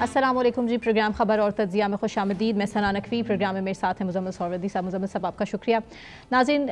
अस्सलाम वालेकुम जी। प्रोग्राम खबर और तज्जिया में खुश आमदीद। मैं सना नकवी, प्रोग्राम में मेरे साथ हैं मुजम्मिल सौरदी साहब। मुजम्मिल साहब आपका शुक्रिया। नाज़रीन,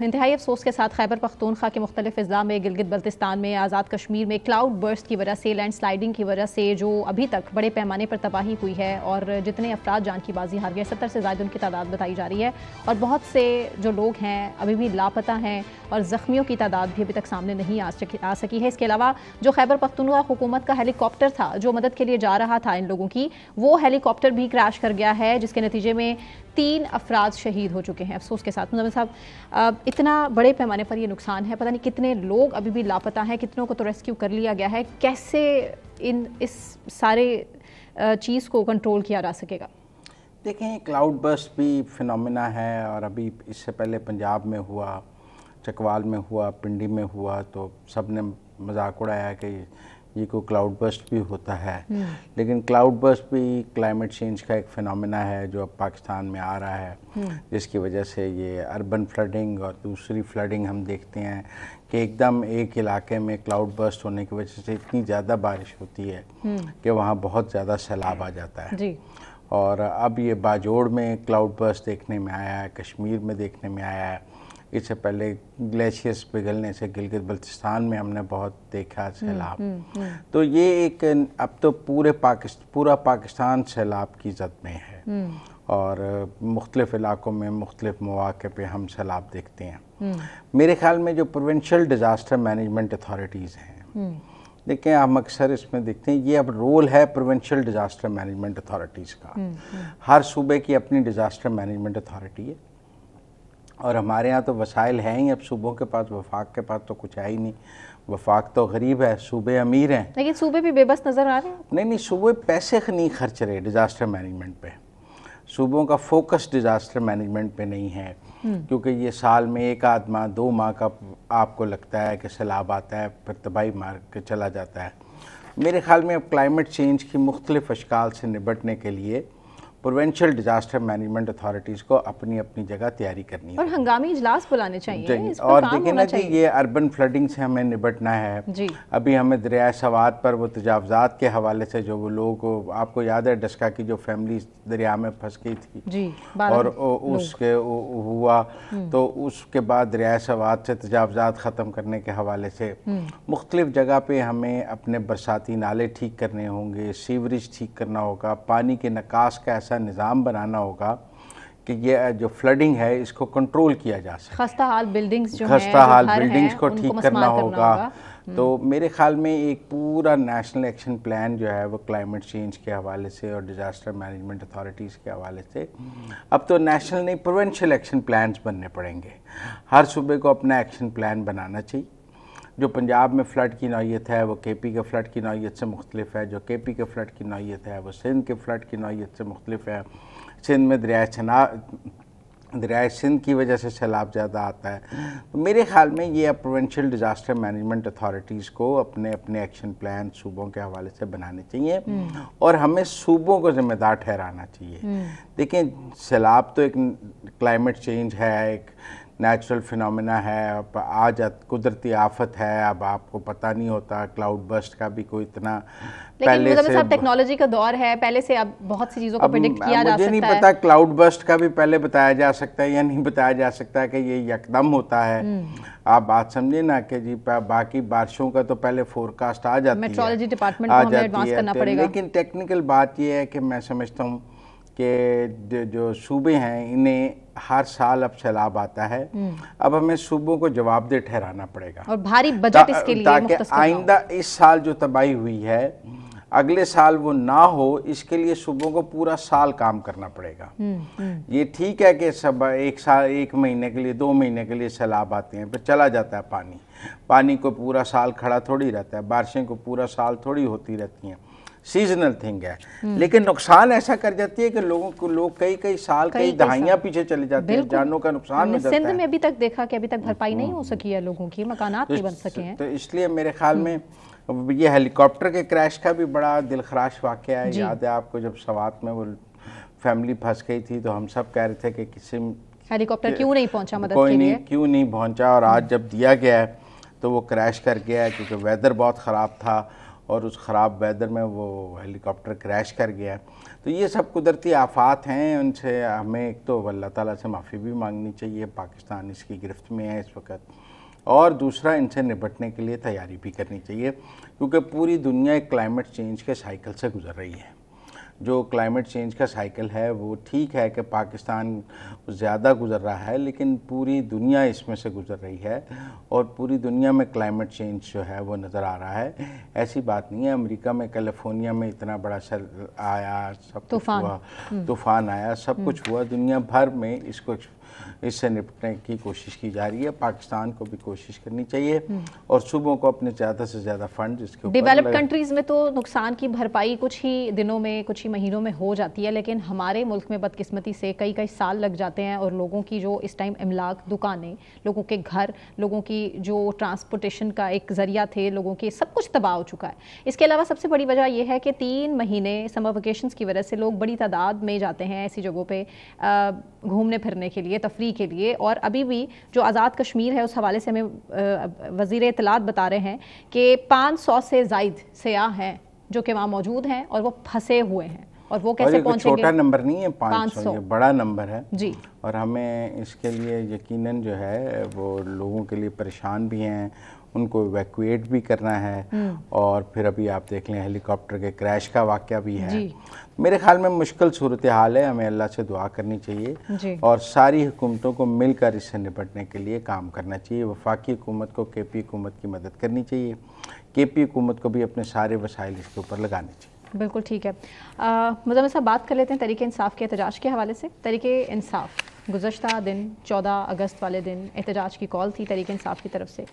इंतहाई अफसोस के साथ खैबर पख्तूनख्वा के मुख्तलिफ अज़ला में, गिलगित बल्तिस्तान में, आज़ाद कश्मीर में क्लाउड बर्स्ट की वजह से, लैंड स्लाइडिंग की वजह से जो अभी तक बड़े पैमाने पर तबाही हुई है और जितने अफराद जान की बाजी हार गए, 70 से ज़ायद उनकी तादाद बताई जा रही है और बहुत से जो लोग हैं अभी भी लापता हैं और ज़ख्मियों की तादाद भी अभी तक सामने नहीं आ सकी है। इसके अलावा जो खैबर पख्तूनख्वा हुकूमत का हेलीकॉप्टर था जो मदद के लिए जा रहा था इन लोगों की, वो हेलीकॉप्टर भी क्रैश कर गया है जिसके नतीजे में 3 अफराद शहीद हो चुके हैं। अफसोस के साथ मुजम्मिल साहब, इतना बड़े पैमाने पर ये नुकसान है, पता नहीं कितने लोग अभी भी लापता हैं, कितनों को तो रेस्क्यू कर लिया गया है, कैसे इस सारे चीज़ को कंट्रोल किया जा सकेगा? देखें, क्लाउड बर्स्ट भी फिनोमिना है और अभी इससे पहले पंजाब में हुआ, चकवाल में हुआ, पिंडी में हुआ, तो सब ने मजाक उड़ाया कि ये को क्लाउड बर्स्ट भी होता है। लेकिन क्लाउड बर्स्ट भी क्लाइमेट चेंज का एक फिनोमिना है जो अब पाकिस्तान में आ रहा है, जिसकी वजह से ये अर्बन फ्लडिंग और दूसरी फ्लडिंग हम देखते हैं कि एकदम एक इलाके में क्लाउड बर्स्ट होने की वजह से इतनी ज़्यादा बारिश होती है कि वहाँ बहुत ज़्यादा सैलाब आ जाता है जी। और अब ये बाजोड़ में क्लाउड बर्स्ट देखने में आया है, कश्मीर में देखने में आया है। इससे पहले ग्लेशियर्स पिघलने से गिलगित बल्तिस्तान में हमने बहुत देखा सैलाब। तो ये एक अब तो पूरा पाकिस्तान सैलाब की जद में है और मुख्तलिफ इलाकों में मुख्तलिफ मौके पे हम सैलाब देखते हैं। मेरे ख्याल में जो प्रोविंशियल डिज़ास्टर मैनेजमेंट अथॉरिटीज़ हैं, देखें हम अक्सर इसमें देखते हैं ये अब रोल है प्रोविंशियल डिज़ास्टर मैनेजमेंट अथॉरिटीज़ का। हर सूबे की अपनी डिज़ास्टर मैनेजमेंट अथॉरिटी है और हमारे यहाँ तो वसाइल हैं ही, अब सूबों के पास, वफाक के पास तो कुछ है ही नहीं। वफाक तो गरीब है, सूबे अमीर हैं, लेकिन सूबे भी बेबस नज़र आ रहे हैं। नहीं, सूबे पैसे नहीं खर्च रहे डिज़ास्टर मैनेजमेंट पे। सूबों का फोकस डिज़ास्टर मैनेजमेंट पे नहीं है क्योंकि ये साल में 1 माह 2 माह का आपको लगता है कि सैलाब आता है, फिर तबाही मार के चला जाता है। मेरे ख्याल में अब क्लाइमेट चेंज की मुख्तलिफ अशकाल से निपटने के लिए प्रोविंशियल डिज़ास्टर मैनेजमेंट अथॉरिटीज़ को अपनी अपनी जगह तैयारी करनी है और हंगामी इजलास बुलाने चाहिए। और देखिए ना कि ये अर्बन फ्लडिंग से हमें निपटना है जी। अभी हमें दरिया सवात पर वो तजावज़ात के हवाले से जो वो लोग, आपको याद है डस्का की जो फैमिली दरिया में फंस गई थी जी, और उसके हुआ, तो उसके बाद दरिया सवात से तजावज़ात ख़त्म करने के हवाले से मुख्तलिफ जगह पर हमें अपने बरसाती नाले ठीक करने होंगे, सीवरेज ठीक करना होगा, पानी के निकास का ऐसा निज़ाम बनाना होगा कि ये जो फ्लडिंग है इसको कंट्रोल किया जा सके। खस्ता हाल बिल्डिंग्स को ठीक करना होगा। तो मेरे ख्याल में एक पूरा नेशनल एक्शन प्लान जो है वो क्लाइमेट चेंज के हवाले से और डिज़ास्टर मैनेजमेंट अथॉरिटीज़ के हवाले से, अब तो नेशनल नहीं प्रोविंशियल एक्शन प्लान्स बनने पड़ेंगे। हर सूबे को अपना एक्शन प्लान बनाना चाहिए। जो पंजाब में फ़्लड की नौयत है वो केपी के फ़्लड की नौयत से मुख्तलिफ है, जो केपी के फ़्लड की नौयत है वो सिंध के फ़्लड की नौयत से मुख्तलिफ है। सिंध में दरियाए सिंध की वजह से सैलाब ज़्यादा आता है। तो मेरे ख़्याल में ये अब प्रोविंशियल डिज़ास्टर मैनेजमेंट अथॉरिटीज़ को अपने अपने एक्शन प्लान सूबों के हवाले से बनाने चाहिए और हमें सूबों को ज़िम्मेदार ठहराना चाहिए। देखिए, सैलाब तो एक क्लाइमेट चेंज है, एक नेचुरल फिनोमिना है, अब आज कुदरती आफत है, अब आपको पता नहीं होता। क्लाउड बर्स्ट का भी कोई इतना पहले से टेक्नोलॉजी का दौर है, पहले से अब बहुत सी चीज़ों को प्रेडिक्ट किया जा सकता है। मुझे नहीं पता क्लाउड बर्स्ट का भी पहले बताया जा सकता है या नहीं बताया जा सकता है कि ये यकदम होता है। आप बात समझे ना कि जी बाकी बारिशों का तो पहले फोरकास्ट आ जाती है, मेट्रोलॉजी डिपार्टमेंट को हमें एडवांस करना पड़ेगा। लेकिन टेक्निकल बात ये है कि मैं समझता हूँ कि जो सूबे हैं इन्हें हर साल अब सैलाब आता है, अब हमें सूबों को जवाबदेह ठहराना पड़ेगा और भारी बजट इसके लिए ताकि आइंदा इस साल जो तबाही हुई है अगले साल वो ना हो, इसके लिए सूबों को पूरा साल काम करना पड़ेगा। ये ठीक है कि सब एक साल, 1 महीने के लिए, 2 महीने के लिए सैलाब आते हैं, फिर चला जाता है पानी को पूरा साल खड़ा थोड़ी रहता है, बारिशें को पूरा साल थोड़ी होती रहती हैं, सीजनल थिंग है। लेकिन नुकसान ऐसा कर जाती है कि लोग कई साल, कई दहाइयाँ पीछे चले जाते हैं, जानों का नुकसान हो जाता है। सिंध में अभी तक देखा कि अभी तक भरपाई नहीं हो सकी है, लोगों की मकानात नहीं बन सके हैं। तो इसलिए मेरे ख्याल में ये हेलीकॉप्टर के क्रैश का भी बड़ा दिलखराश वाक़या है। याद है आपको जब सवात में वो फैमिली फंस गई थी तो हम सब कह रहे थे कि किसी हेलीकॉप्टर क्यों नहीं पहुंचा मदद के लिए, क्यों नहीं पहुंचा, और आज जब दिया गया है तो वो क्रैश कर गया है क्योंकि वेदर बहुत ख़राब था और उस ख़राब वेदर में वो हेलीकॉप्टर क्रैश कर गया। तो ये सब कुदरती आफात हैं, उनसे हमें एक तो अल्लाह ताला से माफ़ी भी मांगनी चाहिए, पाकिस्तान इसकी गिरफ्त में है इस वक्त, और दूसरा इनसे निपटने के लिए तैयारी भी करनी चाहिए, क्योंकि पूरी दुनिया एक क्लाइमेट चेंज के साइकिल से गुजर रही है। जो क्लाइमेट चेंज का साइकिल है वो ठीक है कि पाकिस्तान ज़्यादा गुजर रहा है, लेकिन पूरी दुनिया इसमें से गुजर रही है और पूरी दुनिया में क्लाइमेट चेंज जो है वो नज़र आ रहा है। ऐसी बात नहीं है, अमेरिका में कैलिफोर्निया में इतना बड़ा सर आया, सब कुछ हुआ, तूफ़ान आया, सब कुछ हुआ, दुनिया भर में इससे निपटने की कोशिश की जा रही है। पाकिस्तान को भी कोशिश करनी चाहिए और सूबों को अपने ज़्यादा से ज़्यादा फंड इसके ऊपर। डेवलप्ड कंट्रीज़ में तो नुकसान की भरपाई कुछ ही दिनों में, कुछ ही महीनों में हो जाती है, लेकिन हमारे मुल्क में बदकिस्मती से कई कई साल लग जाते हैं और लोगों की जो इस टाइम इमलाक, दुकानें, लोगों के घर, लोगों की जो ट्रांसपोर्टेशन का एक ज़रिया थे, लोगों के सब कुछ तबाह हो चुका है। इसके अलावा सबसे बड़ी वजह यह है कि 3 महीने समर वेकेशंस की वजह से लोग बड़ी तादाद में जाते हैं ऐसी जगहों पर घूमने फिरने के लिए, तफरी के लिए। और अभी भी जो आज़ाद कश्मीर है उस हवाले से हमें वज़ीर इत्तलात बता रहे हैं कि 500 से ज़ायद सयाह हैं जो कि वहाँ मौजूद हैं और वो फंसे हुए हैं, और वो कैसे पहुँचेंगे? छोटा नंबर नहीं है 500, ये बड़ा नंबर है जी। और हमें इसके लिए यकीनन जो है वो लोगों के लिए परेशान भी हैं, उनको इवैक्यूएट भी करना है। और फिर अभी आप देख लें हेलीकॉप्टर के क्रैश का वाक़या भी है। मेरे ख्याल में मुश्किल सूरत हाल है, हमें अल्लाह से दुआ करनी चाहिए और सारी हुकूमतों को मिलकर इससे निपटने के लिए काम करना चाहिए। वफाकी हुकूमत को केपी हुकूमत की मदद करनी चाहिए, केपी हुकूमत को भी अपने सारे वसाइल इसके ऊपर लगाने चाहिए। बिल्कुल ठीक है। मुज़म्मिल साहब, बात कर लेते हैं तहरीक इंसाफ के एहतजाज के हवाले से। तहरीक इंसाफ गुज़श्ता दिन 14 अगस्त वाले दिन एहतजाज की कॉल थी तहरीक इंसाफ की तरफ से,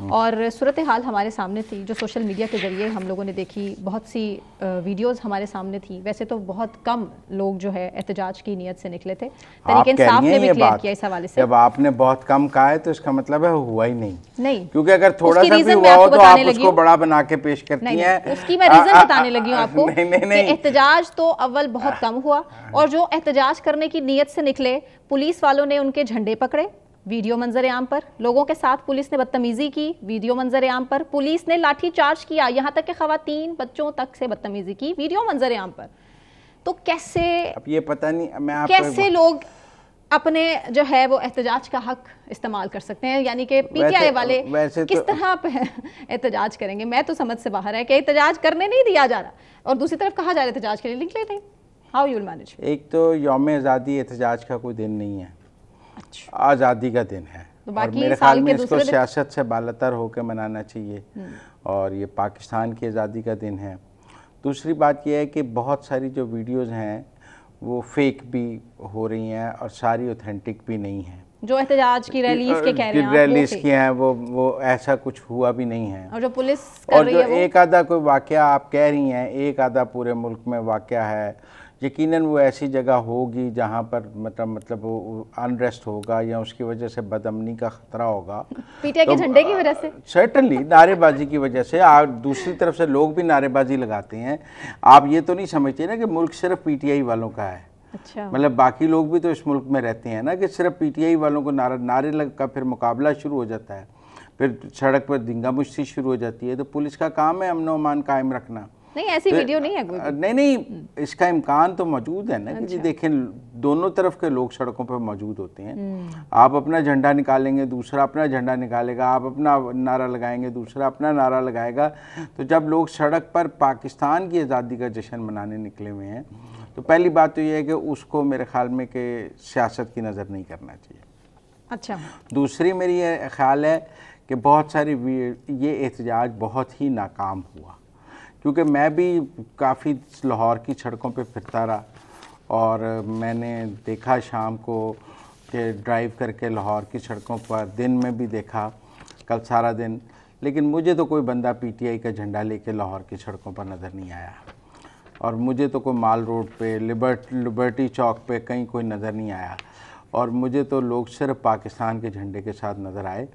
और सूरत हाल हमारे सामने थी जो सोशल मीडिया के ज़रिए हम लोगों ने देखी। बहुत सी वीडियोज़ हमारे सामने थी। वैसे तो बहुत कम लोग जो है एहतजाज की नीयत से निकले थे, तहरीक इंसाफ ने भी क्लियर किया इस हवाले से। जब आपने बहुत कम कहा है तो इसका मतलब है हुआ ही नहीं, क्योंकि अगर थोड़ा सा भी हुआ हो तो आप उसको बड़ा बना के पेश करती हैं। उसकी मैं रीज़न बताने लगी हूँ आपको। एहतजाज तो अव्वल बहुत कम हुआ, और जो एहतजाज करने की नीयत से निकले, पुलिस वालों ने उनके झंडे पकड़े, वीडियो मंजर आम पर। लोगों के साथ पुलिस ने बदतमीजी की, वीडियो मंजर आम पर। पुलिस ने लाठी चार्ज किया, यहाँ तक कि खवातीन बच्चों तक से बदतमीजी की, वीडियो मंजर आम पर। तो कैसे, अब ये पता नहीं मैं कैसे लोग अपने जो है वो एहतजाज का हक इस्तेमाल कर सकते हैं? यानी कि पीटीआई वाले किस तरह पे एहतजाज करेंगे? मैं तो समझ से बाहर है कि एहतजाज करने नहीं दिया जा रहा, और दूसरी तरफ कहा जा रहा है एहतजाज के लिए निकले थे। How you will manage? एक तो यौम आज़ादी एहतजाज का कोई दिन नहीं है, अच्छा, आज़ादी का दिन है, तो और मेरे ख्याल में इसको सियासत से बालतर होकर मनाना चाहिए, और ये पाकिस्तान की आज़ादी का दिन है। दूसरी बात यह है कि बहुत सारी जो वीडियोज़ हैं वो फेक भी हो रही हैं और सारी ऑथेंटिक भी नहीं हैं। जो एहतजाज की रैलीज के कह रहे हैं, रैलीज की हैं, वो ऐसा कुछ हुआ भी नहीं है। और जो पुलिस कर रही है, और जो एक आधा कोई वाकया आप कह रही हैं, एक आधा पूरे मुल्क में वाकया है, यकीनन वो ऐसी जगह होगी जहाँ पर मतलब वो अनरेस्ट होगा या उसकी वजह से बदअमनी का खतरा होगा, पीटीआई के झंडे की वजह से, सर्टनली नारेबाजी की वजह से। आप दूसरी तरफ से लोग भी नारेबाजी लगाते हैं। आप ये तो नहीं समझते ना कि मुल्क सिर्फ पीटीआई वालों का है। अच्छा, मतलब बाकी लोग भी तो इस मुल्क में रहते हैं ना, कि सिर्फ पीटीआई वालों को नारे लग का फिर मुकाबला शुरू हो जाता है, फिर सड़क पर दंगा मुश्ती शुरू हो जाती है। तो पुलिस का काम है अमन अमान कायम रखना। नहीं, ऐसी वीडियो नहीं है कोई। नहीं, इसका इम्कान तो मौजूद है ना। अच्छा। कि जी देखें, दोनों तरफ के लोग सड़कों पर मौजूद होते हैं। आप अपना झंडा निकालेंगे, दूसरा अपना झंडा निकालेगा, आप अपना नारा लगाएंगे, दूसरा अपना नारा लगाएगा। तो जब लोग सड़क पर पाकिस्तान की आज़ादी का जश्न मनाने निकले हुए हैं, तो पहली बात तो ये है कि उसको मेरे ख्याल में कि सियासत की नज़र नहीं करना चाहिए। अच्छा, दूसरी मेरी ये ख्याल है कि बहुत सारी ये एहतजाज बहुत ही नाकाम हुआ, क्योंकि मैं भी काफ़ी लाहौर की सड़कों पे फिरता रहा और मैंने देखा शाम को कि ड्राइव करके लाहौर की सड़कों पर, दिन में भी देखा कल सारा दिन, लेकिन मुझे तो कोई बंदा पीटीआई का झंडा लेके लाहौर की सड़कों पर नज़र नहीं आया, और मुझे तो कोई माल रोड पे, लिबर्टी चौक पे कहीं कोई नज़र नहीं आया, और मुझे तो लोग सिर्फ पाकिस्तान के झंडे के साथ नज़र आए।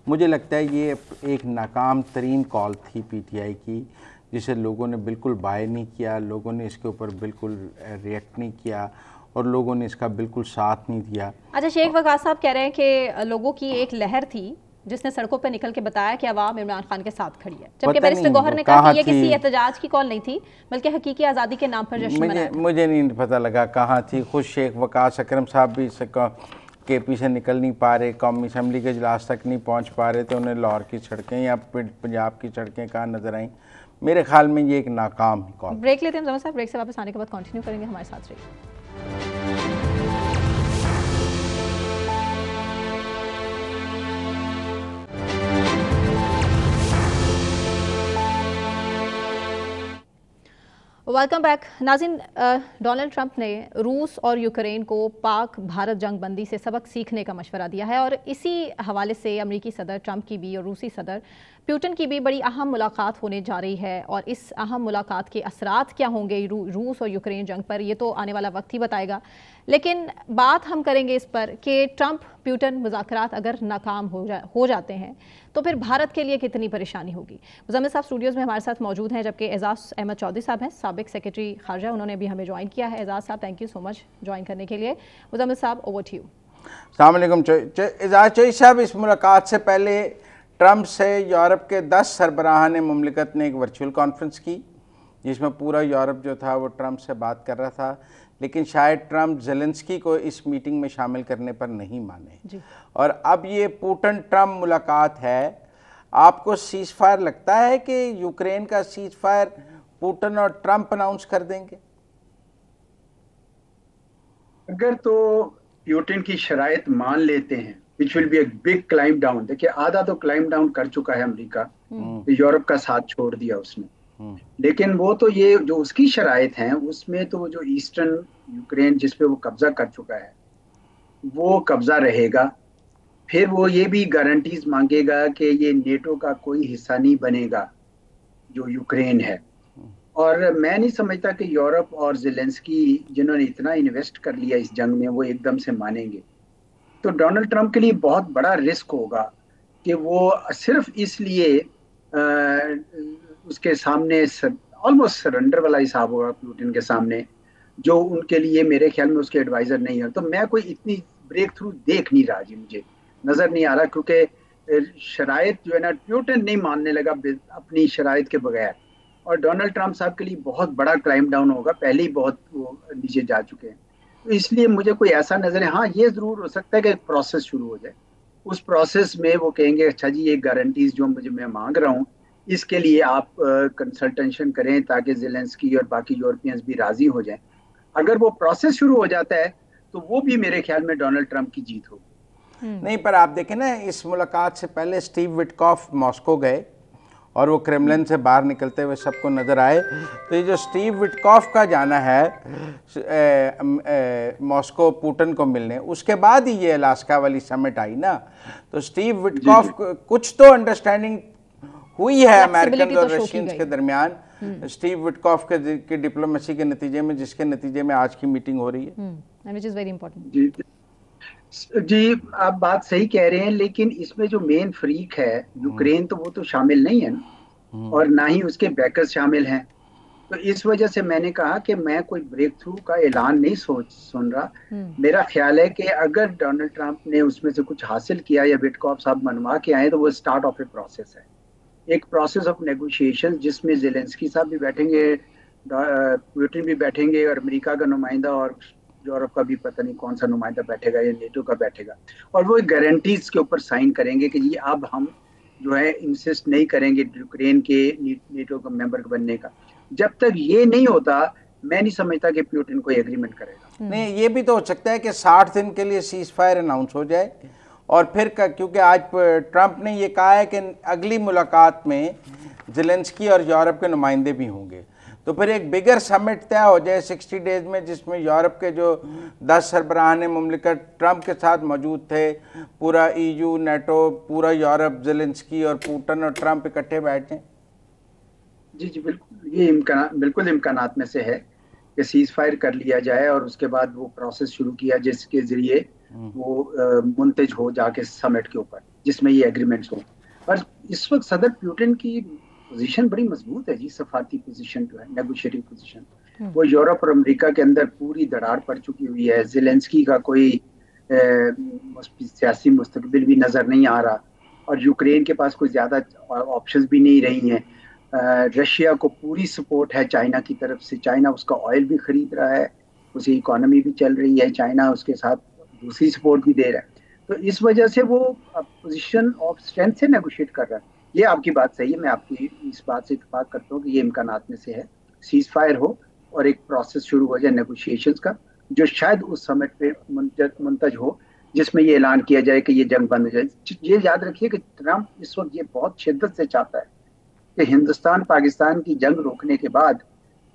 मुझे लगता है ये एक नाकाम तरीन कॉल थी पीटीआई की, जिसे लोगों ने बिल्कुल बाय नहीं किया, लोगों ने इसके ऊपर बिल्कुल रिएक्ट नहीं किया और लोगों ने इसका बिल्कुल साथ नहीं दिया। अच्छा, शेख वकास साहब कह रहे हैं कि लोगों की एक लहर थी जिसने सड़कों पर निकल के बताया कि अवाम इमरान खान के साथ खड़ी है, जबकि बैरिस्टर गौहर ने कहा कि ये किसी एहतजाज की कॉल नहीं थी बल्कि हकीकी आज़ादी के नाम पर जश्न मनाया था। मुझे नहीं पता लगा कहाँ थी। खुद शेख वकास अकरम साहब भी KP से निकल नहीं पा रहे, कौमी असम्बली के इजलास तक नहीं पहुँच पा रहे थे, उन्हें लाहौर की सड़कें या पंजाब की सड़कें कहाँ नजर आईं। मेरे ख्याल में ये एक नाकाम कॉल। ब्रेक लेते हैं मुजम्मिल साहब, ब्रेक से वापस आने के बाद कंटिन्यू करेंगे, हमारे साथ रहिए। वेलकम बैक नाज़रीन। डोनाल्ड ट्रंप ने रूस और यूक्रेन को पाक भारत जंग बंदी से सबक सीखने का मशवरा दिया है और इसी हवाले से अमेरिकी सदर ट्रंप की भी और रूसी सदर पुतिन की भी बड़ी अहम मुलाकात होने जा रही है। और इस अहम मुलाकात के असरात क्या होंगे रूस और यूक्रेन जंग पर, ये तो आने वाला वक्त ही बताएगा। लेकिन बात हम करेंगे इस पर कि ट्रंप पुतिन मुज़ाकरात अगर नाकाम हो जाते हैं तो फिर भारत के लिए कितनी परेशानी होगी। मुजम्मिल साहब स्टूडियोज़ में हमारे साथ मौजूद हैं, जबकि एजाज अहमद चौधरी साहब हैं, साबिक सेक्रेटरी खारजा, उन्होंने भी हमें ज्वाइन किया है। एजाज साहब thank you so much join करने के लिए। मुजम्मिल साहब ओवर टू यू। अस्सलाम वालेकुम। एजाज चौधरी साहब, इस मुलाकात से पहले ट्रंप से यूरोप के 10 सरबराहान मुमलिकत ने एक वर्चुअल कॉन्फ्रेंस की जिसमें पूरा यूरोप जो था वो ट्रंप से बात कर रहा था, लेकिन शायद ट्रंप ज़ेलेंस्की को इस मीटिंग में शामिल करने पर नहीं माने। और अब ये पुतिन ट्रंप मुलाकात है, आपको सीज फायर लगता है कि यूक्रेन का सीज फायर पुतिन और ट्रंप अनाउंस कर देंगे? अगर तो पुतिन की शराइत मान लेते हैं, which will be a big climb down. देखिए आधा तो क्लाइम डाउन कर चुका है अमेरिका, तो यूरोप का साथ छोड़ दिया उसने। लेकिन वो तो ये जो उसकी शराइत हैं उसमें तो जो ईस्टर्न यूक्रेन जिस पे वो कब्जा कर चुका है वो कब्जा रहेगा। फिर वो ये भी गारंटीज मांगेगा कि ये नेटो का कोई हिस्सा नहीं बनेगा जो यूक्रेन है। और मैं नहीं समझता कि यूरोप और ज़ेलेंस्की जिन्होंने इतना इन्वेस्ट कर लिया इस जंग में वो एकदम से मानेंगे। तो डोनाल्ड ट्रंप के लिए बहुत बड़ा रिस्क होगा कि वो सिर्फ इसलिए उसके सामने ऑलमोस्ट सरेंडर वाला हिसाब होगा पुतिन के सामने, जो उनके लिए मेरे ख्याल में उसके एडवाइजर नहीं है। तो मैं कोई इतनी ब्रेक थ्रू देख नहीं रहा जी, मुझे नजर नहीं आ रहा, क्योंकि शराइत जो है ना पुतिन नहीं मानने लगा अपनी शराइत के बगैर। और डोनाल्ड ट्रंप साहब के लिए बहुत बड़ा क्लाइम डाउन होगा, पहले ही बहुत वो नीचे जा चुके हैं। तो इसलिए मुझे कोई ऐसा नजर है, हाँ ये जरूर हो सकता है कि एक प्रोसेस शुरू हो जाए, उस प्रोसेस में वो कहेंगे अच्छा जी ये गारंटीज जो मैं मांग रहा हूँ इसके लिए आप कंसल्टेशन करें ताकि ज़ेलेंस्की और बाकी यूरोपियंस भी राजी हो जाएं। अगर वो प्रोसेस शुरू हो जाता है तो वो भी मेरे ख्याल में डोनाल्ड ट्रंप की जीत होगी। नहीं, पर आप देखें ना, इस मुलाकात से पहले स्टीव विटकॉफ मॉस्को गए और वो क्रेमलिन से बाहर निकलते हुए सबको नज़र आए। तो ये जो स्टीव विटकॉफ का जाना है मॉस्को पुतिन को मिलने, उसके बाद ही ये अलास्का वाली समिट आई ना। तो स्टीव विटकॉफ कुछ तो अंडरस्टैंडिंग हुई है अमेरिकन और रशियंस के दरमियान, स्टीव विटकॉफ के डिप्लोमेसी के नतीजे में, जिसके नतीजे में आज की मीटिंग हो रही है। Which is very important. जी आप बात सही कह रहे हैं, लेकिन इसमें जो मेन फ्रीक है यूक्रेन, तो वो तो शामिल नहीं है ना, और ना ही उसके बैकर्स शामिल हैं। तो इस वजह से मैंने कहा कि मैं कोई ब्रेक थ्रू का ऐलान नहीं सुन रहा। मेरा ख्याल है कि अगर डोनाल्ड ट्रंप ने उसमें से कुछ हासिल किया या विटकॉफ साहब मनवा के आए तो वो स्टार्ट ऑफ ए प्रोसेस है, एक प्रोसेस ऑफ नेगोशिएशन, जिसमें ज़ेलेंस्की साहब भी बैठेंगे, पुतिन भी बैठेंगे और अमेरिका का नुमाइंदा और यूरोप का भी पता नहीं कौन सा नुमाइंदा बैठेगा या नेटो का बैठेगा, और वो गारंटीज के ऊपर साइन करेंगे कि ये अब हम जो है इंसिस्ट नहीं करेंगे यूक्रेन के नेटो का मेंबर बनने का। जब तक ये नहीं होता मैं नहीं समझता कि पुतिन कोई एग्रीमेंट करेगा। नहीं, ये भी तो हो सकता है कि 60 दिन के लिए सीज फायर अनाउंस हो जाए और फिर क्योंकि आज ट्रंप ने ये कहा है कि अगली मुलाकात में ज़ेलेंस्की और यूरोप के नुमाइंदे भी होंगे, तो फिर एक बिगर समिट तय हो जाए 60 डेज में, जिसमें यूरोप के जो 10 सरबराहान मुमलिकत ट्रंप के साथ मौजूद थे, पूरा EU, नेटो, पूरा यूरोप, ज़ेलेंस्की और पुतिन और ट्रंप इकट्ठे बैठ जाएं। जी बिल्कुल, ये बिल्कुल इम्कानात में से है कि सीज फायर कर लिया जाए और उसके बाद वो प्रोसेस शुरू किया जिसके जरिए वो मुंतज हो जाके समिट के ऊपर, जिसमें ये एग्रीमेंट्स हो। पर इस वक्त सदर पुतिन की पोजीशन बड़ी मजबूत है जी, सफारती पोजीशन जो है, नेगोशिएटिंग पोजीशन, वो यूरोप और अमेरिका के अंदर पूरी दरार पड़ चुकी हुई है। ज़ेलेंस्की का कोई सियासी मुस्तकबिल भी नजर नहीं आ रहा, और यूक्रेन के पास कोई ज़्यादा ऑप्शंस भी नहीं रही हैं। रशिया को पूरी सपोर्ट है चाइना की तरफ से, चाइना उसका ऑयल भी खरीद रहा है, उसकी इकोनॉमी भी चल रही है, चाइना उसके साथ दूसरी सपोर्ट भी दे रहा है। तो इस वजह से वो पोजीशन ऑफ स्ट्रेंथ से नेगोशिएट कर रहा है। ये आपकी बात सही है, मैं आपकी इस बात से इत्तेफाक करता हूँ कि ये इम्कानात में से है, सीज फायर हो और एक प्रोसेस शुरू हो जाए नेगोशिएशंस का, जो शायद उस समिट पे मुंतज हो, जिसमें ये ऐलान किया जाए कि ये जंग बंद हो जाए। ये याद रखिए कि ट्रंप इस वक्त ये बहुत शिद्दत से चाहता है कि हिंदुस्तान पाकिस्तान की जंग रोकने के बाद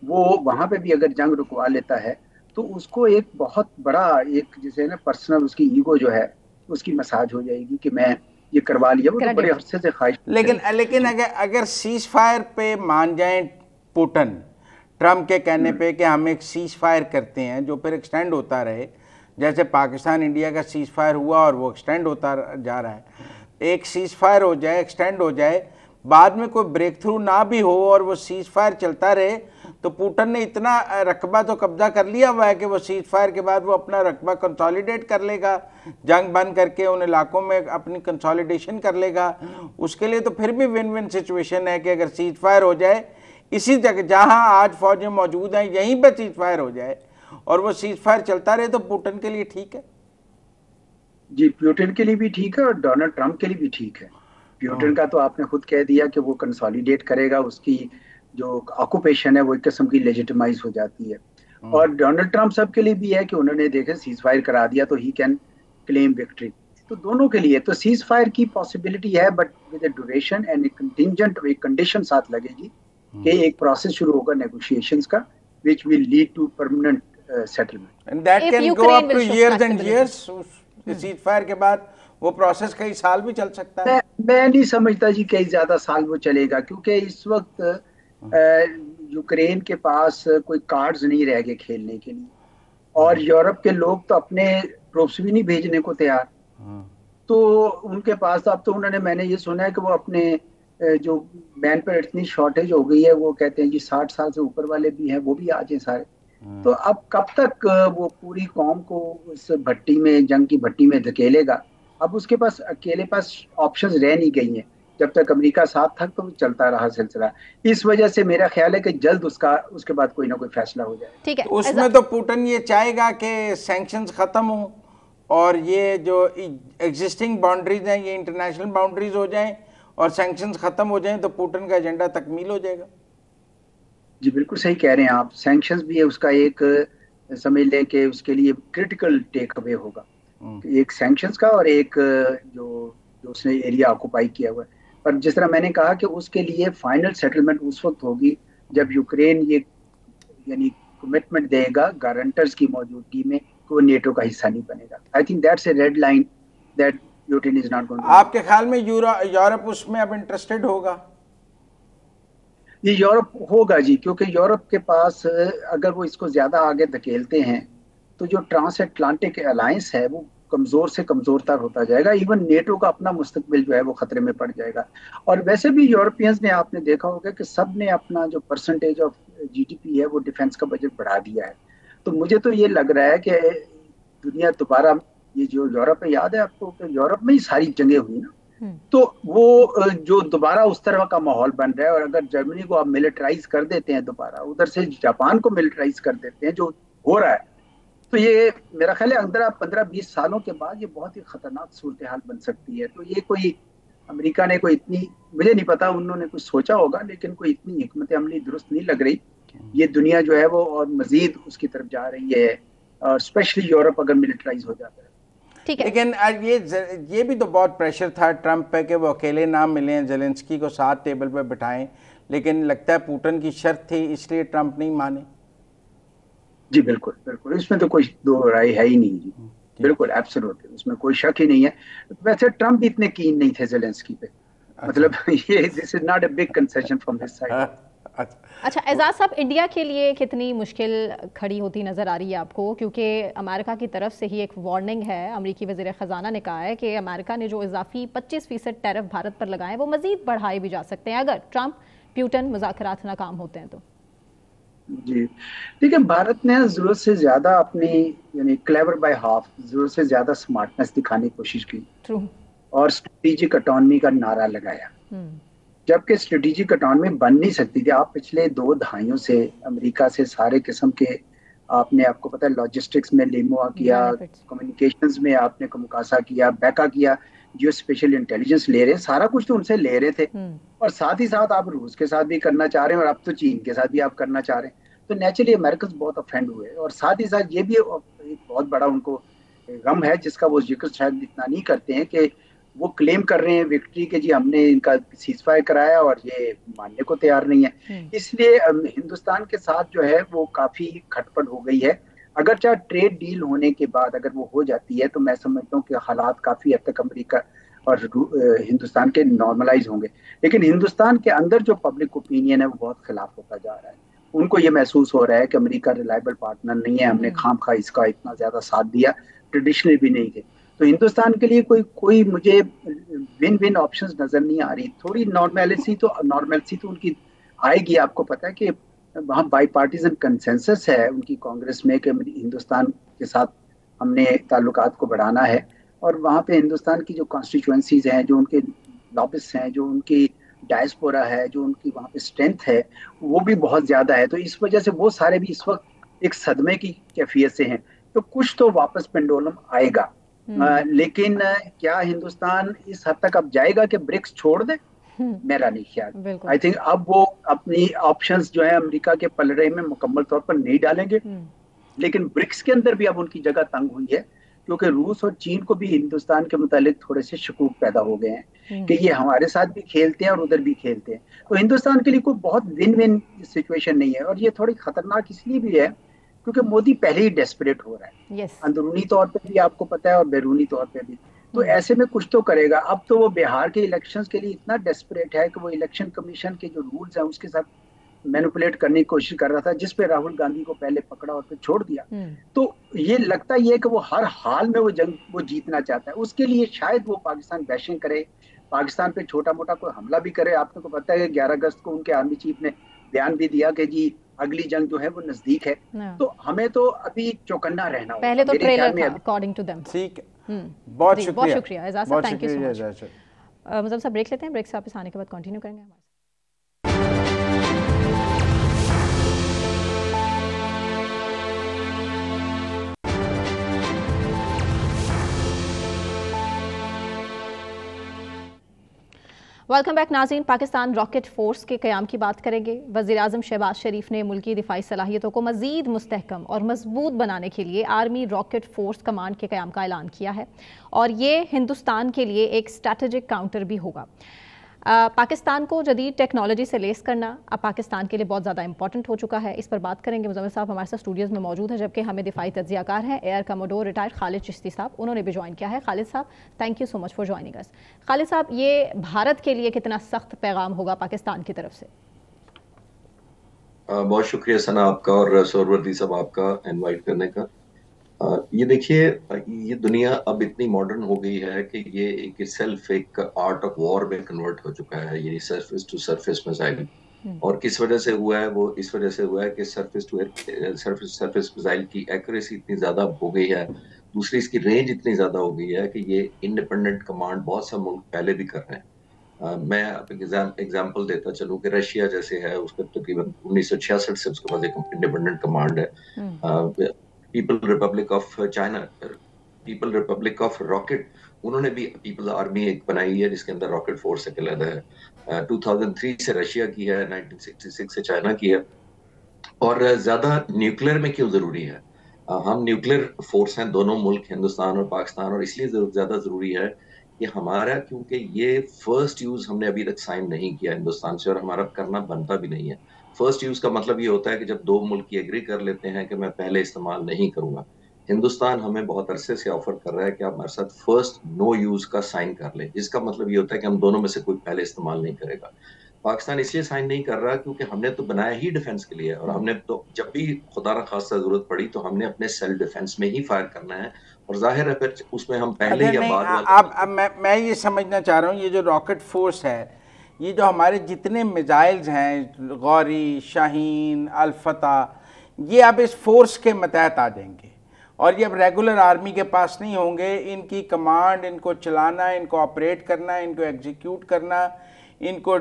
वो वहां पे भी अगर जंग रुकवा लेता है तो उसको एक बहुत बड़ा एक जिसे ना पर्सनल उसकी ईगो जो है उसकी मसाज हो जाएगी कि मैं ये करवा लिया। वो तो बड़े अरसे से ख्वाहिश। लेकिन अगर सीज फायर पे मान जाए पुतिन ट्रम्प के कहने पे कि हम एक सीज फायर करते हैं जो फिर एक्सटेंड होता रहे, जैसे पाकिस्तान इंडिया का सीज फायर हुआ और वो एक्सटेंड होता जा रहा है, एक सीज फायर हो जाए, एक्सटेंड हो जाए, बाद में कोई ब्रेक थ्रू ना भी हो और वो सीज फायर चलता रहे, तो पुतिन ने इतना रकबा तो कब्जा कर लिया हुआ है कि वो सीज फायर के बाद वो अपना रकबा कंसोलिडेट कर लेगा, जंग बंद करके उन इलाकों में अपनी कंसोलिडेशन कर लेगा। उसके लिए तो फिर भी विन विन सिचुएशन है कि अगर सीज फायर हो जाए, इसी जगह जहां आज फौजें मौजूद हैं यहीं पर सीज फायर हो जाए और वो सीज फायर चलता रहे, तो पुतिन के लिए ठीक है। जी, पुतिन के लिए भी ठीक है और डोनाल्ड ट्रंप के लिए भी ठीक है। पुतिन का तो आपने खुद कह दिया कि वो कंसोलिडेट करेगा, उसकी जो ऑक्यूपेशन है वो एक किस्म की लेजिटिमाइज हो जाती है। और डोनाल्ड ट्रंप सब के लिए भी है कि उन्होंने देखे सीज फायर करा दिया तो ही कैन क्लेम विक्ट्री। तो दोनों के लिए तो सीज फायर की पॉसिबिलिटी है, but with a duration and a contingent, एक कंडीशन साथ लगेगी कि एक प्रोसेस शुरू होगा नेगोशिएशंस का, which will lead to permanent settlement and that can go up to years and years. Cease fire के बाद वो प्रोसेस कई साल भी चल सकता है। मैं नहीं समझता जी कई ज्यादा साल वो चलेगा, क्योंकि इस वक्त यूक्रेन के पास कोई कार्ड्स नहीं रह गए खेलने के लिए, और यूरोप के लोग तो अपने ट्रूप्स भी नहीं भेजने को तैयार। तो उनके पास अब तो उन्होंने, मैंने ये सुना है कि वो अपने जो मैन पर इतनी शॉर्टेज हो गई है, वो कहते हैं जी 60 साल से ऊपर वाले भी हैं वो भी आ जाए सारे। तो अब कब तक वो पूरी कौम को उस भट्टी में, जंग की भट्टी में धकेलेगा। अब उसके पास अकेले पास ऑप्शंस रह नहीं गई हैं। जब तक अमेरिका साथ था तो चलता रहा सिलसिला। इस वजह से मेरा ख्याल है कि जल्द उसके बाद कोई ना कोई फैसला हो जाए। ठीक है, तो उसमें तो पुतिन ये चाहेगा कि सैंक्शंस खत्म हो और ये जो एग्जिस्टिंग बाउंड्रीज हैं ये इंटरनेशनल बाउंड्रीज हो जाएं और सैंक्शंस खत्म हो जाएं, तो पुतिन का एजेंडा तकमील हो जाएगा। जी बिल्कुल सही कह रहे हैं आप। सैंक्शंस भी है उसका एक, समझ लें कि उसके लिए क्रिटिकल टेक अवे होगा, एक सैंक्शंस का और एक जो उसने एरिया ऑक्युपाई किया हुआ है। पर जिस तरह मैंने कहा कि उसके लिए फाइनल सेटलमेंट उस वक्त होगी जब यूक्रेन ये यानी कमिटमेंट देगा गारंटर्स की मौजूदगी में कि वो नेटो का हिस्सा नहीं बनेगा। I think that's a red line that Putin is not going to. आपके ख्याल में यूरोप उसमें अब इंटरेस्टेड होगा? ये यूरोप होगा जी, क्योंकि यूरोप के पास अगर वो इसको ज्यादा आगे धकेलते हैं तो जो ट्रांस अटलांटिक अलायंस है वो कमजोर से कमजोरतर होता जाएगा। इवन नेटो का अपना मुस्तकबिल जो है वो खतरे में पड़ जाएगा। और वैसे भी यूरोपियंस ने, आपने देखा होगा कि सब ने अपना जो परसेंटेज ऑफ जीडीपी है वो डिफेंस का बजट बढ़ा दिया है। तो मुझे तो ये लग रहा है कि दुनिया दोबारा, ये जो यूरोप है, याद है आपको कि यूरोप में ही सारी जंगें हुई ना, तो वो जो दोबारा उस तरह का माहौल बन रहा है। और अगर जर्मनी को आप मिलिटराइज कर देते हैं दोबारा, उधर से जापान को मिलिटराइज कर देते हैं, जो हो रहा है, तो ये मेरा ख्याल है अंदर 15-20 सालों के बाद ये बहुत ही खतरनाक सूरत हाल बन सकती है। तो ये कोई अमेरिका ने कोई इतनी, मुझे नहीं पता उन्होंने कुछ सोचा होगा, लेकिन कोई इतनी हिकमत अमली दुरुस्त नहीं लग रही। ये दुनिया जो है वो और मजीद उसकी तरफ जा रही है, और स्पेशली यूरोप अगर मिलिटराइज हो जाता है। ठीक है, लेकिन ये भी तो बहुत प्रेशर था ट्रंप पे कि वो अकेले ना मिलें, जेलेंस्की को साथ टेबल पे बिठाएं, लेकिन लगता है पुतिन की शर्त थी इसलिए ट्रंप नहीं माने। जी बिल्कुल बिल्कुल, इसमें तो कोई दो राय है ही नहीं जी, बिल्कुल एब्सोल्युटली, उसमें कोई शक ही नहीं है। वैसे ट्रंप भी इतने कीन नहीं थे जेलेंस्की पे, मतलब ये this is not a big concession from his side. अच्छा एजाज साहब, इंडिया के लिए कितनी मुश्किल खड़ी होती नज़र आ रही है आपको, क्योंकि अमेरिका की तरफ से ही एक वार्निंग है। अमेरिकी वज़ीर ख़जाना ने कहा है कि अमेरिका ने जो इजाफी 25% टैरिफ भारत पर लगाए वो मज़ीद बढ़ाए भी जा सकते हैं अगर ट्रंप पुतिन मुज़ाकरात नाकाम होते हैं तो। जी देखिए, भारत ने जरूरत से ज्यादा अपनी यानी क्लेवर बाय हाफ, जरूरत से ज्यादा स्मार्टनेस दिखाने की कोशिश की। ट्रू। और स्ट्रेटेजिक ऑटोनॉमी का नारा लगाया, जबकि स्ट्रेटेजिक ऑटोनॉमी बन नहीं सकती थी। आप पिछले 2 दहाइयों से अमेरिका से सारे किस्म के, आपने, आपको पता है, लॉजिस्टिक्स में लिमोआ किया, कम्युनिकेशंस में आपने कमुकासा किया, बैका किया, जो स्पेशल इंटेलिजेंस ले रहे हैं, सारा कुछ तो उनसे ले रहे थे। और साथ ही साथ आप रूस के साथ भी करना चाह रहे हैं और अब तो चीन के साथ भी आप करना चाह रहे हैं। तो नेचुरली अमेरिकन बहुत ऑफेंड हुए, और साथ ही साथ ये भी एक बहुत बड़ा उनको गम है, जिसका वो जिक्र शायद इतना नहीं करते हैं, कि वो क्लेम कर रहे हैं विक्ट्री के जी हमने इनका सीजफायर कराया, और ये मानने को तैयार नहीं है। इसलिए हिंदुस्तान के साथ जो है वो काफी खटपट हो गई है। अगर चाहे ट्रेड डील होने के बाद अगर वो हो जाती है तो मैं समझता हूँ कि हालात काफी हद तक अमेरिका और हिंदुस्तान के नॉर्मलाइज होंगे। लेकिन हिंदुस्तान के अंदर जो पब्लिक ओपिनियन है वो बहुत खिलाफ होता जा रहा है। उनको ये महसूस हो रहा है कि अमेरिका रिलायबल पार्टनर नहीं है, हमने खामखा इसका इतना ज्यादा साथ दिया, ट्रेडिशनली भी नहीं थे। तो हिंदुस्तान के लिए कोई मुझे विन विन ऑप्शंस नजर नहीं आ रही। थोड़ी नॉर्मैलिटी तो उनकी आएगी। आपको पता है कि वहाँ बाई पार्टीजन कंसेंसस है उनकी कांग्रेस में कि हिंदुस्तान के साथ हमने ताल्लुकात को बढ़ाना है, और वहाँ पे हिंदुस्तान की जो कॉन्स्टिट्यूएंसीज हैं, जो उनके लॉबिस्ट हैं, जो उनकी डायस्पोरा है, जो उनकी वहाँ पे स्ट्रेंथ है, वो भी बहुत ज्यादा है। तो इस वजह से वो सारे भी इस वक्त एक सदमे की कैफियत से हैं। तो कुछ तो वापस पेंडुलम आएगा, लेकिन क्या हिंदुस्तान इस हद तक अब जाएगा कि ब्रिक्स छोड़ दे? मेरा नहीं ख्याल। आई थिंक अब वो अपनी ऑप्शंस जो है अमेरिका के पलड़े में मुकम्मल तौर पर नहीं डालेंगे, लेकिन ब्रिक्स के अंदर भी अब उनकी जगह तंग हुई है, क्योंकि रूस और चीन को भी हिंदुस्तान के मुतालिक थोड़े से शकूक पैदा हो गए हैं कि ये हमारे साथ भी खेलते हैं और उधर भी खेलते हैं। तो हिंदुस्तान के लिए कोई बहुत विन विन सिचुएशन नहीं है, और ये थोड़ी खतरनाक इसलिए भी है क्योंकि मोदी पहले ही डेस्परेट हो रहा है, अंदरूनी तौर पे भी आपको पता है और बैरूनी तौर पे भी। तो ऐसे में कुछ तो करेगा। अब तो वो बिहार के इलेक्शंस के लिए इतना डेस्परेट है कि वो इलेक्शन कमीशन के जो रूल्स हैं उसके साथ मैनिपुलेट करने की कोशिश कर रहा था, जिसपे राहुल गांधी को पहले पकड़ा और फिर छोड़ दिया। तो ये लगता ही है कि वो हर हाल में वो जंग वो जीतना चाहता है। उसके लिए शायद वो पाकिस्तान बैशिंग करे, पाकिस्तान पे छोटा मोटा कोई हमला भी करे। आपको तो पता है कि 11 अगस्त को उनके आर्मी चीफ ने बयान भी दिया कि जी अगली जंग जो है वो नजदीक है। तो हमें तो अभी चौकन्ना रहना होगा। पहले तो ट्रेलर था अकॉर्डिंग टू देम। ठीक है, बहुत शुक्रिया एजाज साहब, थैंक यू सो मच। मुझे सब ब्रेक लेते हैं, ब्रेक से वापस आने के बाद कंटिन्यू करेंगे हमारे। वेलकम बैक नाज़रीन। पाकिस्तान रॉकेट फोर्स के क़याम की बात करेंगे। वज़ीर-ए-आज़म शहबाज शरीफ ने मुल्की दिफाई सलाहियतों को मज़ीद मुस्तहकम और मजबूत बनाने के लिए आर्मी रॉकेट फोर्स कमांड के क़याम का ऐलान किया है, और ये हिंदुस्तान के लिए एक स्ट्रैटेजिक काउंटर भी होगा। पाकिस्तान को जदीद टेक्नोलॉजी से लेस करना अब पाकिस्तान के लिए बहुत ज़्यादा इंपॉर्टेंट हो चुका है। इस पर बात करेंगे। मुज़म्मिल साहब हमारे साथ स्टूडियोज़ में मौजूद है, जबकि हमें दिफाई तज्ज़ियाकार हैं air commodore retired Khalid Chishti साहब, उन्होंने भी ज्वाइन किया है। खालिद साहब, thank you so much for joining us. Khalid साहब, ये भारत के लिए कितना सख्त पैगाम होगा पाकिस्तान की तरफ से? बहुत शुक्रिया सना आपका और सोरवर्दी साहब आपका इनवाइट करने का। ये देखिए, ये दुनिया अब इतनी मॉडर्न हो गई है कि ये एक सेल्फ एक आर्ट ऑफ वॉर में कन्वर्ट हो चुका है, ये सरफेस टू सरफेस मिसाइल। और किस वजह से हुआ है? वो इस वजह से हुआ है कि सरफेस टू सरफेस मिसाइल की एक्यूरेसी इतनी ज्यादा हो गई है, दूसरी इसकी रेंज इतनी ज्यादा हो गई है कि ये इंडिपेंडेंट कमांड बहुत सा मुल्क पहले भी कर रहे हैं। मैं एग्जाम्पल देता चलूँ कि रशिया जैसे है, उसका तकरीबन 1966 से उसके पास एक इंडिपेंडेंट कमांड है। People Republic of China, people Republic of rocket, उन्होंने भी पीपल्स आर्मी एक बनाई है जिसके अंदर रॉकेट फोर्स एक अलग है। 2003 से रशिया की है, 1966 से चाइना की है। और ज्यादा न्यूक्लियर में क्यों जरूरी है? हम न्यूक्लियर फोर्स हैं दोनों मुल्क, हिंदुस्तान और पाकिस्तान, और इसलिए ज्यादा जरूरी है कि हमारा, क्योंकि ये फर्स्ट यूज हमने अभी तक साइन नहीं किया हिंदुस्तान से, और हमारा करना बनता भी नहीं है। फर्स्ट यूज का मतलब ये होता है कि जब दो मुल्क की एग्री कर लेते हैं कि मैं पहले इस्तेमाल नहीं करूंगा। हिंदुस्तान हमें बहुत अरसे से ऑफर कर रहा है कि आप हमारे साथ फर्स्ट नो यूज का साइन कर लें, जिसका मतलब ये होता है कि हम दोनों में से कोई पहले इस्तेमाल नहीं करेगा। पाकिस्तान इसलिए साइन नहीं कर रहा क्योंकि हमने तो बनाया ही डिफेंस के लिए, और हमने तो जब भी खुदा न खास्ता जरूरत पड़ी तो हमने अपने सेल्फ डिफेंस में ही फायर करना है, और जाहिर है फिर उसमें हम पहले या बाद अब मैं ये समझना चाह रहा हूँ, ये जो रॉकेट फोर्स है, ये जो हमारे जितने मिसाइल्स हैं, गौरी, शाहीन, अल-फतह, ये अब इस फोर्स के मतहत आ जाएंगे। और ये अब रेगुलर आर्मी के पास नहीं होंगे। इनकी कमांड, इनको चलाना, इनको ऑपरेट करना, इनको एग्जीक्यूट करना, इनको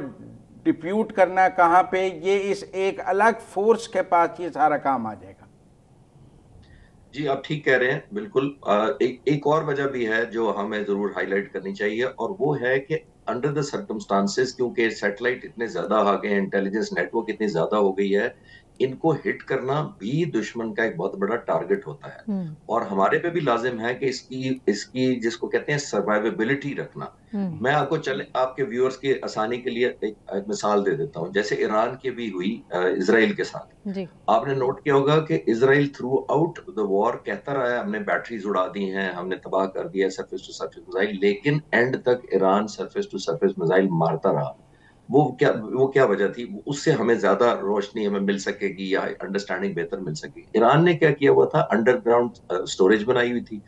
डिप्यूट करना कहाँ पे, ये इस एक अलग फोर्स के पास ये सारा काम आ जाएगा। जी, आप ठीक कह रहे हैं बिल्कुल। एक और वजह भी है जो हमें जरूर हाईलाइट करनी चाहिए, और वो है कि अंडर द सर्कमस्टांसेस, क्योंकि सैटेलाइट इतने ज्यादा आ गए हैं, इंटेलिजेंस नेटवर्क इतनी ज्यादा हो गई है, इनको हिट करना भी दुश्मन का एक बहुत बड़ा टारगेट होता है। और हमारे पे भी लाजिम है कि इसकी इसकी जिसको कहते हैं सर्वाइवेबिलिटी रखना। मैं आपके व्यूअर्स के आसानी के लिए एक मिसाल दे देता हूँ। जैसे ईरान की भी हुई इसराइल के साथ। जी। आपने नोट किया होगा कि Israel through out the war कहता रहा है हमने बैटरीज उड़ा दी हैं, हमने तबाह कर दिया सरफेस टू सरफेस मिसाइल, लेकिन एंड तक Iran surface to surface missile मारता रहा। वो क्या वजह थी? उससे हमें ज्यादा रोशनी हमें मिल सकेगी या अंडरस्टैंडिंग बेहतर मिल सकेगी। ईरान ने क्या किया हुआ था, अंडरग्राउंड स्टोरेज बनाई हुई थी,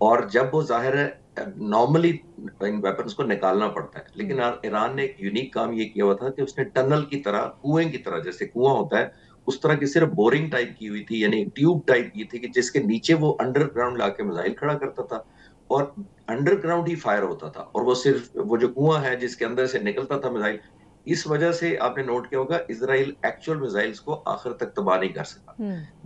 और जब वो जाहिर है नॉर्मली इन वेपन्स को निकालना पड़ता है, लेकिन ईरान ने एक यूनिक काम ये किया हुआ था कि उसने टनल की तरह, कुएं की तरह, जैसे कुआं होता है उस तरह की सिर्फ बोरिंग टाइप की हुई थी, यानी ट्यूब टाइप की थी कि जिसके नीचे वो अंडरग्राउंड लाके मिसाइल खड़ा करता था और अंडरग्राउंड ही फायर होता था, और वो सिर्फ वो जो कुआं है जिसके अंदर से निकलता था मिसाइल। इस वजह से आपने नोट किया होगा इसराइल एक्चुअल मिसाइल्स को आखिर तक तबाह नहीं कर सका।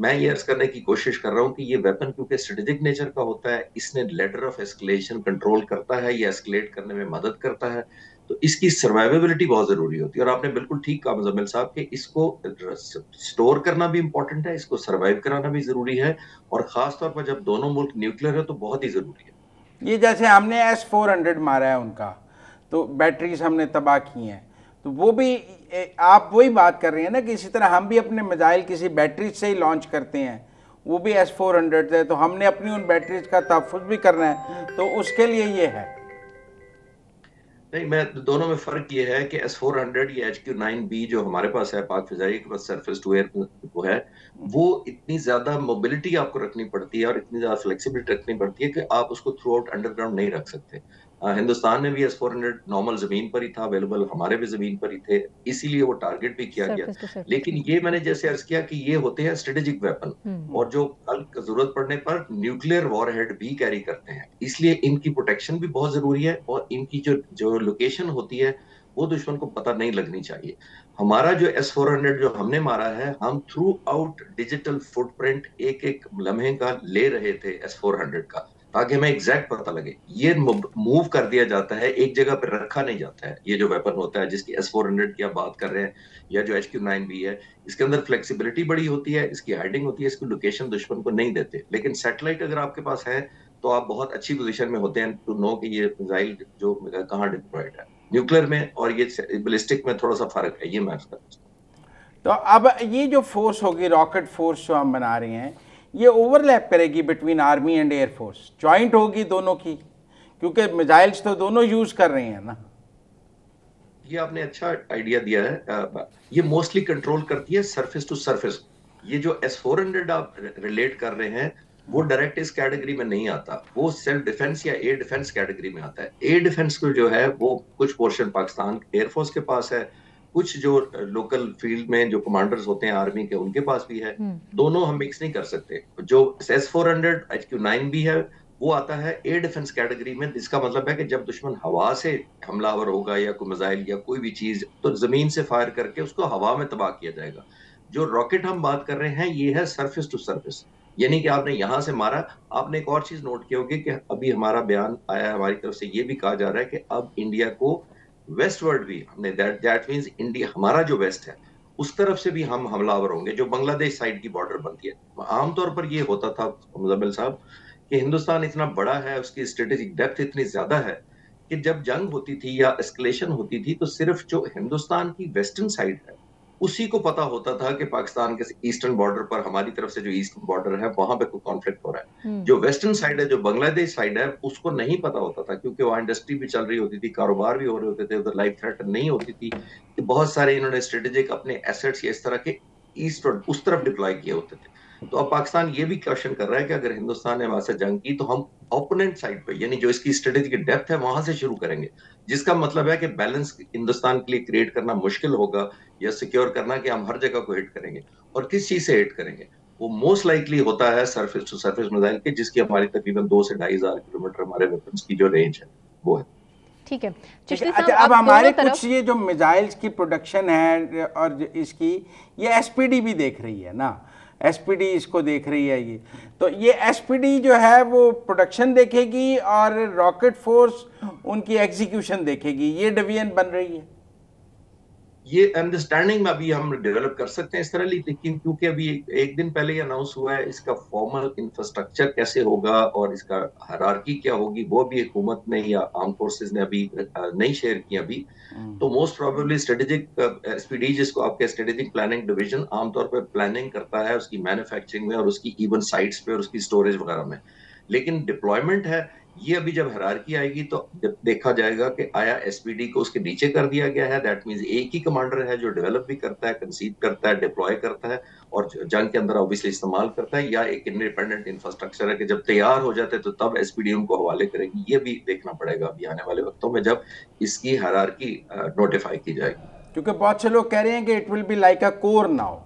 मैं ये अर्ज करने की कोशिश कर रहा हूँ कि ये वेपन क्योंकि स्ट्रेटेजिक नेचर का होता है, इसने लेटर ऑफ एस्केलेशन कंट्रोल करता है, ये एस्केलेट करने में मदद करता है, तो इसकी सर्वाइवेबिलिटी बहुत जरूरी होती है। और आपने बिल्कुल ठीक कहा मुजम्मिल साहब कि इसको स्टोर करना भी इंपॉर्टेंट है, इसको सर्वाइव कराना भी जरूरी है, और खास तौर पर जब दोनों मुल्क न्यूक्लियर है तो बहुत ही जरूरी है। ये जैसे हमने S-400 मारा है उनका, तो बैटरीज हमने तबाह की हैं, तो वो भी आप वही बात कर रहे हैं ना कि इसी तरह हम भी अपने मिसाइल किसी बैटरीज से ही लॉन्च करते हैं, वो भी S-400 है, तो हमने अपनी उन बैटरीज का तहफ़्फ़ुज़ भी करना है, तो उसके लिए ये है। नहीं, मैं दोनों में फर्क ये है कि S-400 या HQ-9B जो हमारे पास है, पाक फिजाई के पास सरफेस टू एयर वो है, वो इतनी ज्यादा मोबिलिटी आपको रखनी पड़ती है और इतनी ज्यादा फ्लेक्सिबिलिटी रखनी पड़ती है कि आप उसको थ्रू आउट अंडरग्राउंड नहीं रख सकते। हिंदुस्तान में भी S-400 नॉर्मल जमीन पर ही था अवेलेबल, हमारे भी जमीन पर ही थे, इसीलिए वो टारगेट भी किया गया। लेकिन ये मैंने जैसे अर्ज किया कि ये होते हैं स्ट्रेटेजिक वेपन, और जो कल जरूरत पड़ने पर न्यूक्लियर वॉरहेड भी कैरी करते हैं, इसलिए इनकी प्रोटेक्शन भी बहुत जरूरी है, और इनकी जो लोकेशन होती है वो दुश्मन को पता नहीं लगनी चाहिए। हमारा जो S-400 जो हमने मारा है, हम थ्रू आउट डिजिटल फुटप्रिंट एक एक लम्हे का ले रहे थे S-400 का, ताकि हमें एग्जैक्ट पता लगे। ये मूव कर दिया जाता है, एक जगह पर रखा नहीं जाता है। ये जो वेपन होता है जिसकी S-400 की आप बात कर रहे हैं, या जो HQ-9B है, इसके अंदर फ्लेक्सिबिलिटी बड़ी होती है, इसकी हाइडिंग होती है, इसकी लोकेशन दुश्मन को नहीं देते। लेकिन सैटेलाइट अगर आपके पास है तो आप बहुत अच्छी पोजीशन में होते हैं टू नो कि ये मिसाइल जो कहाँ डिप्लॉयड है। न्यूक्लियर में और ये बैलिस्टिक में थोड़ा सा फर्क है, ये मैं समझता हूं। तो अब ये जो फोर्स होगी, रॉकेट फोर्स जो हम बना रहे हैं, ये ओवरलैप करेगी between army and air force, joint होगी दोनों की, क्योंकि मिसाइल्स तो दोनों यूज कर रहे हैं ना। ये आपने अच्छा आइडिया दिया है। ये मोस्टली कंट्रोल करती है सरफेस टू सरफेस। ये जो S-400 आप रिलेट कर रहे हैं वो डायरेक्ट इस कैटेगरी में नहीं आता, वो सेल्फ डिफेंस या एयर डिफेंस कैटेगरी में आता है। एयर डिफेंस को जो है वो कुछ पोर्शन पाकिस्तान एयरफोर्स के पास है, कुछ जो लोकल फील्ड में जो कमांडर्स होते हैं आर्मी के उनके पास भी है। दोनों हम मिक्स नहीं कर सकते। जो S-400 HQ-9B है वो आता है एयर डिफेंस कैटेगरी में, जिसका मतलब है कि जब दुश्मन हवा से हमलावर होगा या कोई मिसाइल या कोई भी चीज, तो जमीन से फायर करके उसको हवा में तबाह किया जाएगा। जो रॉकेट हम बात कर रहे हैं ये है सरफेस टू सरफेस, यानी कि आपने यहां से मारा। आपने एक और चीज नोट की होगी कि अभी हमारा बयान आया है, हमारी तरफ से ये भी कहा जा रहा है कि अब इंडिया को वेस्टवर्ड भी हमने दैट मींस इंडिया, हमारा जो वेस्ट है उस तरफ से भी हम हमलावर होंगे, जो बांग्लादेश साइड की बॉर्डर बनती है। आमतौर पर ये होता था मुजम्मिल साहब कि हिंदुस्तान इतना बड़ा है, उसकी स्ट्रेटेजिक डेप्थ इतनी ज्यादा है कि जब जंग होती थी या एस्केलेशन होती थी तो सिर्फ जो हिंदुस्तान की वेस्टर्न साइड है उसी को पता होता था कि पाकिस्तान के ईस्टर्न बॉर्डर पर, हमारी तरफ से जो ईस्टर्न बॉर्डर है वहां पे कोई कॉन्फ्लिक्ट हो रहा है। जो वेस्टर्न साइड है, जो बांग्लादेश साइड है, उसको नहीं पता होता था, क्योंकि वहां इंडस्ट्री भी चल रही होती थी, कारोबार भी हो रहे होते थे, उधर लाइफ थ्रेट नहीं होती थी। कि बहुत सारे इन्होंने स्ट्रेटेजिक अपने एसेट्स या इस तरह के ईस्ट और उस तरफ डिप्लॉय किए होते थे। तो अब पाकिस्तान ये भी क्वेश्चन कर रहा है कि अगर हिंदुस्तान ने वहां से जंग की तो हम ओपोनेंट साइड पे, यानी जो इसकी स्ट्रेटेजिक डेप्थ है वहां से शुरू करेंगे, जिसका मतलब है कि बैलेंस हिंदुस्तान के लिए क्रिएट करना मुश्किल होगा, या सिक्योर करना कि हम हर जगह को हिट करेंगे और किस चीज से हिट करेंगे। वो मोस्ट लाइकली होता है सरफेस टू सरफेस मिसाइल के, जिसकी हमारी तकरीबन 2 से 2,500 किलोमीटर हमारे वेपन्स की जो रेंज है वो है। ठीक है। अच्छा, अब हमारे कुछ ये जो मिसाइल्स की प्रोडक्शन है और इसकी ये एसपीडी भी देख रही है ना, एसपीडी इसको देख रही है ये, तो ये एसपीडी जो है वो प्रोडक्शन देखेगी और रॉकेट फोर्स उनकी एग्जीक्यूशन देखेगी, ये डिवीजन बन रही है। ये अंडरस्टैंडिंग में अभी हम डेवलप कर सकते हैं इस तरह, लेकिन क्योंकि अभी एक दिन पहले ही अनाउंस हुआ है, इसका फॉर्मल इंफ्रास्ट्रक्चर कैसे होगा और इसका हायरार्की क्या होगी वो भी हुकूमत ने या आर्म फोर्सेस ने अभी नहीं शेयर की अभी। तो मोस्ट प्रोबेबली स्ट्रेटेजिक एसपीडी, जिसको आपके स्ट्रेटेजिक प्लानिंग डिवीजन आमतौर पर प्लानिंग करता है उसकी मैन्युफैक्चरिंग में और उसकी इवन साइट्स पे और उसकी स्टोरेज वगैरह में, लेकिन डिप्लॉयमेंट है ये अभी जब हायरार्की आएगी तो जब देखा जाएगा कि आया एसपीडी को उसके नीचे कर दिया गया है, दैट मींस एक ही कमांडर है जो डेवलप भी करता है, कंसीव करता है, डिप्लॉय करता है और जंग के अंदर ऑब्वियसली इस्तेमाल करता है, या एक इंडिपेंडेंट इंफ्रास्ट्रक्चर है कि जब तैयार हो जाते हैं तो तब एसपीडी उनको हवाले करेगी। ये भी देखना पड़ेगा अभी आने वाले वक्तों में जब इसकी हायरार्की नोटिफाई की जाएगी, क्योंकि बहुत से लोग कह रहे हैं कि it will be like a core now,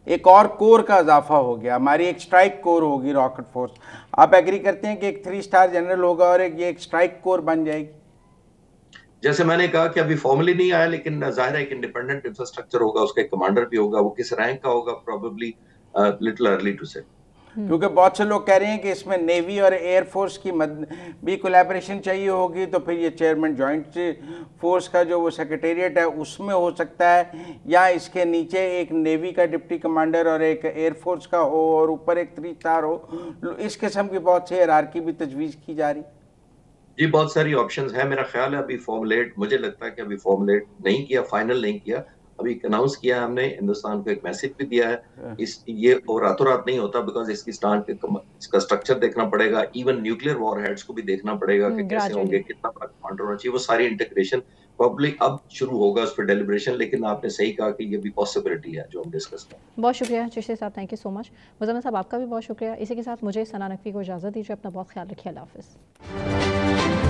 एक और कोर का इजाफा हो गया, हमारी एक स्ट्राइक कोर होगी रॉकेट फोर्स। आप एग्री करते हैं कि एक 3 स्टार जनरल होगा और एक स्ट्राइक कोर बन जाएगी? जैसे मैंने कहा कि अभी फॉर्मली नहीं आया, लेकिन जाहिर है एक इंडिपेंडेंट इंफ्रास्ट्रक्चर होगा, उसका एक कमांडर भी होगा, वो किस रैंक का होगा प्रोबेबली लिटिल अर्ली टू से। क्योंकि बहुत से लोग कह रहे हैं कि इसमें नेवी और एयरफोर्स की भी कोलैबोरेशन चाहिए होगी, तो फिर ये चेयरमैन जॉइंट फोर्स का जो वो सेक्रेटेरिएट है उसमें हो सकता है, या इसके नीचे एक नेवी का डिप्टी कमांडर और एक एयरफोर्स का हो और ऊपर एक 3 स्टार हो। इस किस्म की बहुत सी हायरार्की भी तजवीज़ की जा रही। जी, बहुत सारी ऑप्शंस हैं। मेरा ख्याल है अभी फॉर्मुलेट, मुझे लगता है कि अभी फॉर्मुलेट नहीं किया, फाइनल नहीं किया, अभी अनाउंस किया हमने, हिंदुस्तान को एक मैसेज भी दिया है। ये और रातों रात नहीं होता, बिकॉज इसकी इसका स्ट्रक्चर देखना पड़ेगा, इवन न्यूक्लियर वॉरहेड्स को भी देखना पड़ेगा कि कैसे होंगे, कितना बड़ा कमांडर होना चाहिए, वो सारी इंटीग्रेशन प्रॉब्ली अब शुरू होगा उस पर डेलिब्रेशन। लेकिन आपने सही कहा कि ये भी पॉसिबिलिटी है जो हम डिस्कस करें। बहुत शुक्रिया चिश्ती साहब, thank you so much. Muzammil साहब आपका भी बहुत शुक्रिया। इसी के साथ मुझे सना नकवी को इजाज़त दीजिए, अपना बहुत ख्याल रखिए, अल्लाह हाफ़िज़।